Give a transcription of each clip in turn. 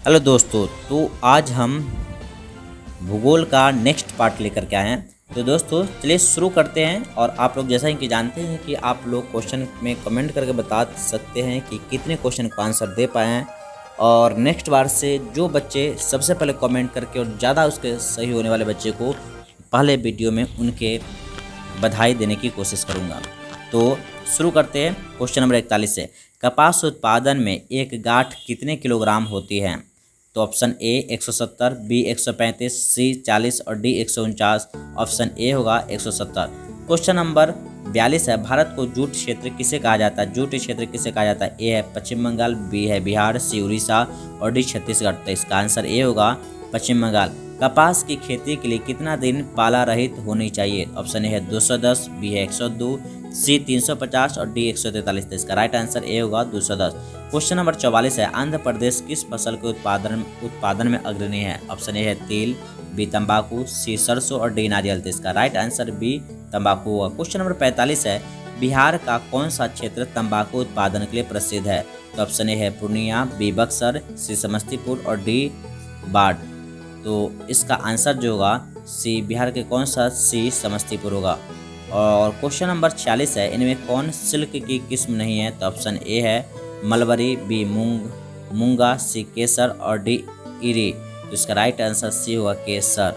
Hello दोस्तों, तो आज हम भूगोल का नेक्स्ट पार्ट लेकर के आए हैं। तो दोस्तों चलिए शुरू करते हैं। और आप लोग जैसा कि जानते हैं कि आप लोग क्वेश्चन में कमेंट करके बता सकते हैं कि कितने क्वेश्चन का आंसर दे पाए हैं। और नेक्स्ट बार से जो बच्चे सबसे पहले कमेंट करके और ज़्यादा उसके सही होने वाले बच्चे को पहले वीडियो में उनके बधाई देने की कोशिश करूँगा। तो शुरू करते हैं क्वेश्चन नंबर 41 से। कपास उत्पादन में एक गांठ कितने किलोग्राम होती है? तो ऑप्शन ए 170, बी 135, सी 40 और डी 149। ऑप्शन ए होगा 170। क्वेश्चन नंबर 42 है। भारत को जूट क्षेत्र किसे कहा जाता है? जूट क्षेत्र किसे कहा जाता है? ए है पश्चिम बंगाल, बी है बिहार, सी उड़ीसा और डी छत्तीसगढ़। तो इसका आंसर ए होगा पश्चिम बंगाल। कपास की खेती के लिए कितना दिन पाला रहित होनी चाहिए? ऑप्शन ए है 210, बी है 102, सी 350 और डी 143। तो इसका राइट आंसर ए होगा 210। क्वेश्चन नंबर 44 है। आंध्र प्रदेश किस फसल के उत्पादन में अग्रणी है? ऑप्शन ए है तिल, बी तंबाकू, सी सरसों और डी नारियल। तो इसका राइट आंसर बी तंबाकू होगा। क्वेश्चन नंबर 45 है। बिहार का कौन सा क्षेत्र तंबाकू उत्पादन के लिए प्रसिद्ध है? तो ऑप्शन ए है पूर्णिया, बी बक्सर, सी समस्तीपुर और डी बाढ़। तो इसका आंसर जो होगा सी बिहार के कौन सा सी समस्तीपुर होगा। और क्वेश्चन नंबर 46 है। इनमें कौन सिल्क की किस्म नहीं है? तो ऑप्शन ए है मलबरी, बी मूंगा, सी केसर और डी इरी। तो इसका राइट आंसर सी होगा केसर।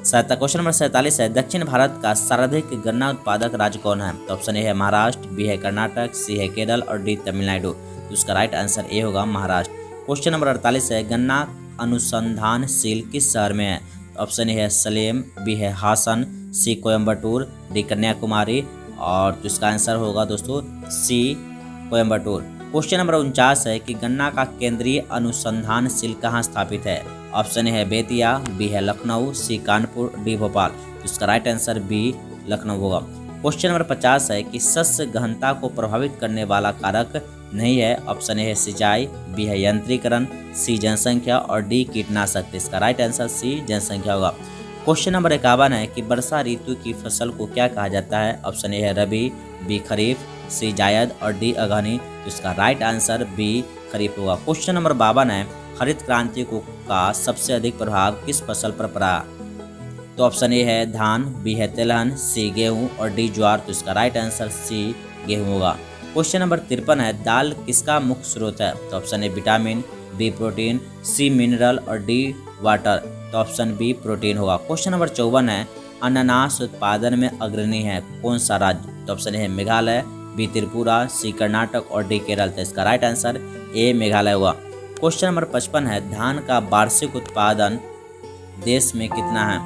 क्वेश्चन नंबर 47 है। दक्षिण भारत का सर्वाधिक गन्ना उत्पादक राज्य कौन है? तो ऑप्शन ए है महाराष्ट्र, बी है कर्नाटक, सी है केरल और डी तमिलनाडु। तो इसका राइट आंसर ए होगा महाराष्ट्र। क्वेश्चन नंबर 48 है। गन्ना अनुसंधानशील किस शहर में है? ऑप्शन ए है सलेम, बी है हासन, सी कोयम्बटूर, डी कन्याकुमारी और तो इसका आंसर होगा दोस्तों सी कोयम्बटूर। क्वेश्चन नंबर 49 है कि गन्ना का केंद्रीय अनुसंधानशील कहाँ स्थापित है? ऑप्शन ए है बेतिया, बी है लखनऊ, सी कानपुर, डी भोपाल। तो इसका राइट आंसर बी लखनऊ होगा। क्वेश्चन नंबर 50 है कि शस्य गहनता को प्रभावित करने वाला कारक नहीं है। ऑप्शन ए है सिंचाई, बी है यंत्रीकरण, सी जनसंख्या और डी कीटनाशक। इसका राइट आंसर सी जनसंख्या होगा। क्वेश्चन नंबर 51 है कि वर्षा ऋतु की फसल को क्या कहा जाता है? ऑप्शन ए है रबी, बी खरीफ, सी जायद और डी अगहनी। तो इसका राइट आंसर बी खरीफ होगा। क्वेश्चन नंबर 52 है। हरित क्रांति का सबसे अधिक प्रभाव किस फसल पर पड़ा? तो ऑप्शन ए है धान, बी है तिलहन, सी गेहूँ और डी ज्वार। तो इसका राइट आंसर सी गेहूँ होगा। क्वेश्चन नंबर 53 है। दाल किसका मुख्य स्रोत है? तो option A vitamin, B protein, C mineral और डी वाटर। तो ऑप्शन बी प्रोटीन होगा। क्वेश्चन नंबर 54 है। अनानास उत्पादन में अग्रणी है कौन सा राज्य? तो ऑप्शन ए है मेघालय, बी त्रिपुरा, सी कर्नाटक और डी केरल। तो इसका राइट आंसर ए मेघालय होगा। क्वेश्चन नंबर 55 है। धान का वार्षिक उत्पादन देश में कितना है?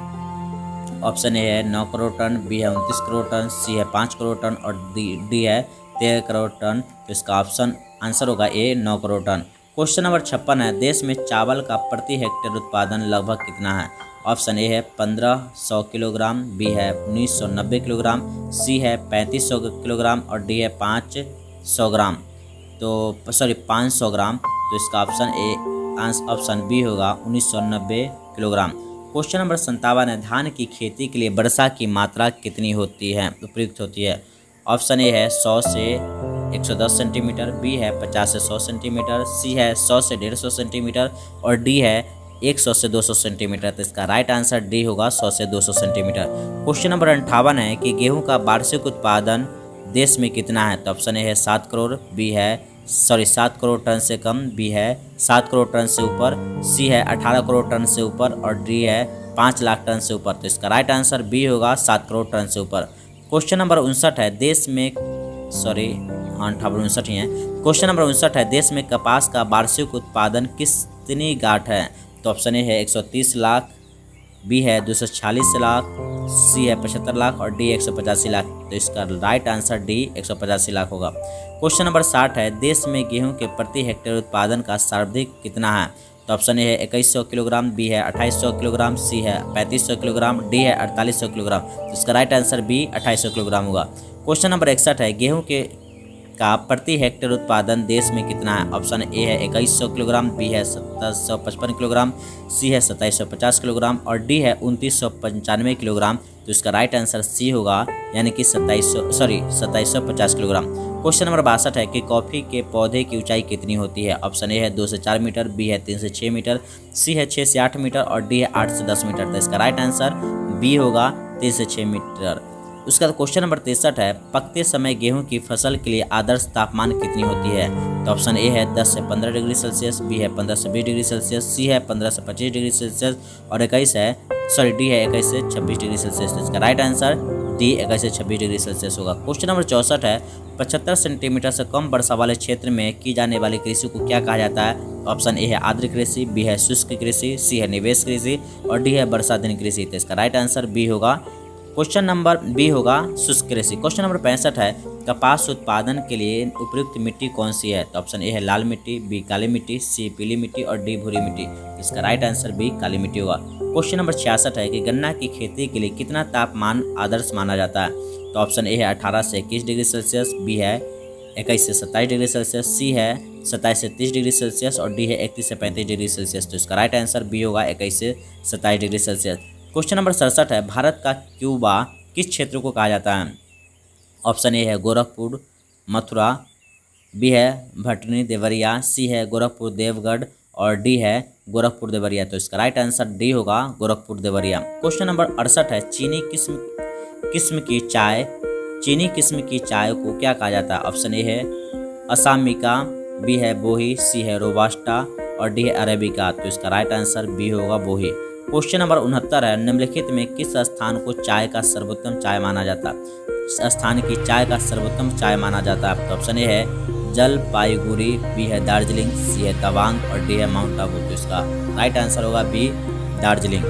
ऑप्शन ए है 9 करोड़ टन, बी है 29 करोड़ टन, सी है 5 करोड़ टन और डी है 13 करोड़ टन। तो इसका ऑप्शन आंसर होगा ए 9 करोड़ टन। क्वेश्चन नंबर 56 है। देश में चावल का प्रति हेक्टेयर उत्पादन लगभग कितना है? ऑप्शन ए है 1500 किलोग्राम, बी है 1990 किलोग्राम, सी है 3500 किलोग्राम और डी है 500 ग्राम। तो 500 ग्राम। तो इसका ऑप्शन बी होगा 1990 किलोग्राम। क्वेश्चन नंबर 57 है। धान की खेती के लिए वर्षा की मात्रा कितनी होती है उपयुक्त होती है? ऑप्शन ए है 100 से 110 सेंटीमीटर, बी है 50 से 100 सेंटीमीटर, सी है 100 से 150 सेंटीमीटर और डी है 100 से 200 सेंटीमीटर। तो इसका राइट आंसर डी होगा 100 से 200 सेंटीमीटर। क्वेश्चन नंबर 58 है कि गेहूं का वार्षिक उत्पादन देश में कितना है? तो ऑप्शन ए है 7 करोड़, बी है 7 करोड़ टन से कम, बी है 7 करोड़ टन से ऊपर, सी है 18 करोड़ टन से ऊपर और डी है 5 लाख टन से ऊपर। तो इसका राइट आंसर बी होगा 7 करोड़ टन से ऊपर। क्वेश्चन नंबर 59 है। देश में 59 ही है। क्वेश्चन नंबर 59 है। देश में कपास का वार्षिक उत्पादन कितनी गांठ है? तो ऑप्शन ए है 130 लाख, बी है 246 लाख, सी है 75 लाख और डी 185 लाख। तो इसका राइट आंसर डी 185 लाख होगा। क्वेश्चन नंबर 60 है। देश में गेहूं के प्रति हेक्टेयर उत्पादन का सर्वाधिक कितना है? तो ऑप्शन ए है 2100 किलोग्राम, बी है 2800 किलोग्राम, सी है 3500 किलोग्राम, डी है 4800 किलोग्राम। तो इसका राइट आंसर बी 2800 किलोग्राम होगा। क्वेश्चन नंबर 61 है। गेहूं का प्रति हेक्टेयर उत्पादन देश में कितना है? ऑप्शन ए है 2100 किलोग्राम, बी है 1755 किलोग्राम, सी है 2750 किलोग्राम और डी है 2995 किलोग्राम। तो इसका राइट आंसर सी होगा, यानी कि 2750 किलोग्राम। क्वेश्चन नंबर 62 है कि कॉफ़ी के पौधे की ऊंचाई कितनी होती है। ऑप्शन ए है 2 से 4 मीटर, बी है 3 से 6 मीटर, सी है 6 से 8 मीटर और डी है 8 से 10 मीटर। तो इसका राइट आंसर बी होगा 3 से 6 मीटर। उसका क्वेश्चन नंबर 63 है पकते समय गेहूं की फसल के लिए आदर्श तापमान कितनी होती है। तो ऑप्शन ए है 10 से 15 डिग्री सेल्सियस, बी है 15 से 20 डिग्री सेल्सियस, सी है 15 से 25 डिग्री सेल्सियस और डी है 21 से 26 डिग्री सेल्सियस। तो इसका राइट आंसर डी 21 से 26 डिग्री सेल्सियस होगा। क्वेश्चन नंबर 64 है 75 सेंटीमीटर से कम वर्षा वाले क्षेत्र में की जाने वाली कृषि को क्या कहा जाता है। ऑप्शन ए है आर्द्र कृषि, बी है शुष्क कृषि, सी है निवेश कृषि और डी है वर्षाधीन कृषि। तो इसका राइट आंसर बी होगा। क्वेश्चन नंबर बी होगा शुष्क कृषि। क्वेश्चन नंबर 65 है कपास उत्पादन के लिए उपयुक्त मिट्टी कौन सी है। तो ऑप्शन ए है लाल मिट्टी, बी काली मिट्टी, सी पीली मिट्टी और डी भूरी मिट्टी। इसका राइट आंसर बी काली मिट्टी होगा। क्वेश्चन नंबर 66 है कि गन्ना की खेती के लिए कितना तापमान आदर्श माना जाता है। तो ऑप्शन ए है 18 से 21 डिग्री सेल्सियस, बी है 21 से 27 डिग्री सेल्सियस, सी है 27 से 30 डिग्री सेल्सियस और डी है 31 से 35 डिग्री सेल्सियस। तो इसका राइट आंसर बी होगा 21 से 27 डिग्री सेल्सियस। क्वेश्चन नंबर 67 है भारत का क्यूबा किस क्षेत्र को कहा जाता है। ऑप्शन ए है गोरखपुर मथुरा, बी है भटनी देवरिया, सी है गोरखपुर देवगढ़ और डी है गोरखपुर देवरिया। तो इसका राइट आंसर डी होगा गोरखपुर देवरिया। क्वेश्चन नंबर 68 है चीनी किस्म की चाय को क्या कहा जाता है। ऑप्शन ए है असामिका, बी है बोही, सी है रोबास्टा और डी है अरेबिका। तो इसका राइट आंसर बी होगा बोही। क्वेश्चन नंबर 69 है निम्नलिखित में किस स्थान को चाय का सर्वोत्तम चाय माना जाता है। इस स्थान की चाय का सर्वोत्तम चाय माना जाता है। तो ऑप्शन ए है जलपाईगुड़ी, बी है दार्जिलिंग, सी है तवांग और डी है माउंट आबू। तो इसका राइट आंसर होगा बी दार्जिलिंग।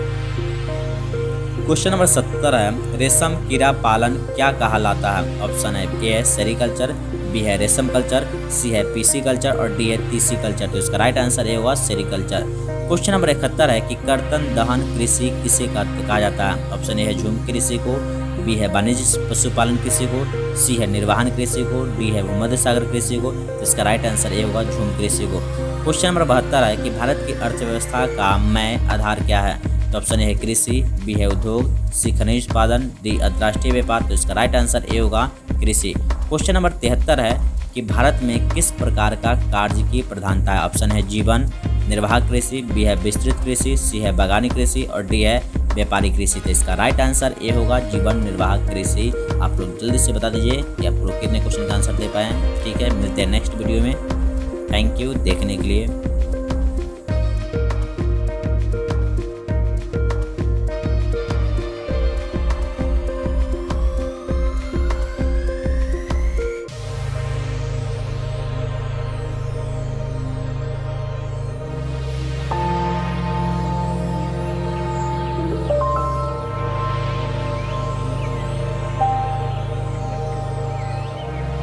क्वेश्चन नंबर 70 है रेशम कीड़ा पालन क्या कहलाता है। ऑप्शन है ए है सेरीकल्चर, बी है रेशम कल्चर, सी है पीसी कल्चर और डी है तीसी कल्चर। तो इसका राइट आंसर ए होगा सेरीकल्चर। क्वेश्चन नंबर 71 है कि कर्तन दहन कृषि किसे कहा जाता है। ऑप्शन ए है झूम कृषि को, बी है वाणिज्य पशुपालन कृषि को, सी है निर्वहन कृषि को, डी है भूमध्य सागर कृषि को। तो इसका राइट आंसर ए होगा झूम कृषि को। क्वेश्चन नंबर 72 है कि भारत की अर्थव्यवस्था का मय आधार क्या है। तो ऑप्शन ए है कृषि, बी है उद्योग, सी खनिज उत्पादन, डी अंतर्राष्ट्रीय व्यापार। तो इसका राइट आंसर ए होगा कृषि। क्वेश्चन नंबर 73 है कि भारत में किस प्रकार का कार्य की प्रधानता है। ऑप्शन है जीवन निर्वाह कृषि, बी है विस्तृत कृषि, सी है बागानी कृषि और डी है व्यापारिक कृषि। तो इसका राइट आंसर ए होगा जीवन निर्वाह कृषि। आप लोग जल्दी से बता दीजिए कि आप लोग कितने क्वेश्चन का आंसर दे पाए हैं। ठीक है, मिलते हैं नेक्स्ट वीडियो में। थैंक यू देखने के लिए।